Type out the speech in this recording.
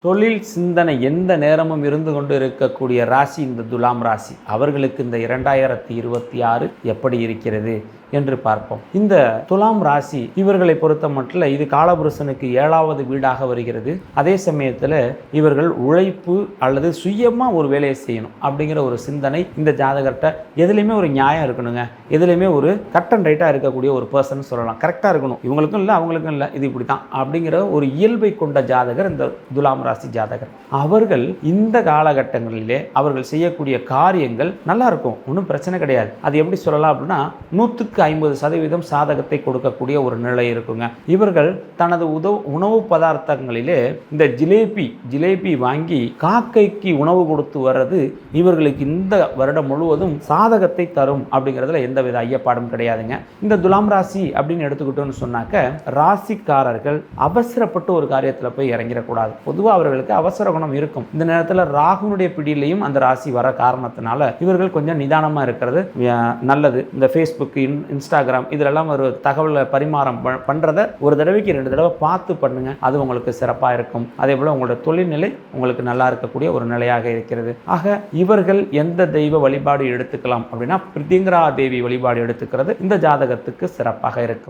தொழில் சிந்தனை எந்த நேரமும் இருந்து கொண்டு இருக்கக்கூடிய ராசி இந்த துலாம் ராசி. அவர்களுக்கு இந்த 2026 எப்படி இருக்கிறது என்று பார்ப்போம். இந்த துலாம் ராசி இவர்களை பொறுத்த மட்டும் இது காலபுருஷனுக்கு 7வது வீடாக வருகிறது. அதே சமயத்தில் இவர்கள் உழைப்பு அல்லது சுயமாக ஒரு வேலையை செய்யணும் அப்படிங்கிற ஒரு சிந்தனை இந்த ஜாதகர்கிட்ட எதுலேயுமே ஒரு நியாயம் இருக்கணுங்க. எதுலேயுமே ஒரு கட் அண்ட் ரைட்டாக இருக்கக்கூடிய ஒரு பர்சன் சொல்லலாம். கரெக்டாக இருக்கணும், இவங்களுக்கும் இல்லை அவங்களுக்கும் இல்லை, இது இப்படி தான் அப்படிங்கிற ஒரு இயல்பை கொண்ட ஜாதகர் இந்த துலாம் ராசி ஜாதகர். அவர்கள் இந்த காலகட்டங்களிலே அவர்கள் செய்யக்கூடிய காரியங்கள் நல்லா இருக்கும், ஒன்றும் பிரச்சனை கிடையாது. அது எப்படி சொல்லலாம் அப்படின்னா 150% சாதகத்தை கொடுக்கக்கூடிய ஒரு நிலை இருக்குங்க. இவர்கள் தனது உணவு பதார்த்தங்களிலே இந்த ஜிலேபி வாங்கி காக்கைக்கு உணவு கொடுத்து வர்றது இவர்களுக்கு இந்த வருடம் முழுவதும் சாதகத்தை தரும் அப்படிங்கிறதுல எந்தவித ஐயப்பாடும் கிடையாதுங்க. இந்த துலாம் ராசி அப்படின்னு எடுத்துக்கிட்டோன்னு சொன்னாக்க, ராசிக்காரர்கள் அவசரப்பட்டு ஒரு காரியத்தில் போய் இறங்கிடக்கூடாது. பொதுவாக அவர்களுக்கு அவசர குணம் இருக்கும். இந்த நேரத்தில் ராகுனுடைய பிடியிலையும் அந்த ராசி வர காரணத்தினால இவர்கள் கொஞ்சம் நிதானமாக இருக்கிறது நல்லது. இந்த ஃபேஸ்புக், இன்ஸ்டாகிராம் இதிலெல்லாம் ஒரு தகவலை பரிமாறம் பண்ணுறதை ஒரு தடவைக்கு 2 தடவை பார்த்து பண்ணுங்க. அது உங்களுக்கு சிறப்பாக இருக்கும். அதே போல் உங்களோட தொழில்நிலை உங்களுக்கு நல்லா இருக்கக்கூடிய ஒரு நிலையாக இருக்கிறது. ஆக இவர்கள் எந்த தெய்வ வழிபாடு எடுத்துக்கலாம் அப்படின்னா பிரிதிங்கரா தேவி வழிபாடு எடுத்துக்கிறது இந்த ஜாதகத்துக்கு சிறப்பாக இருக்கும்.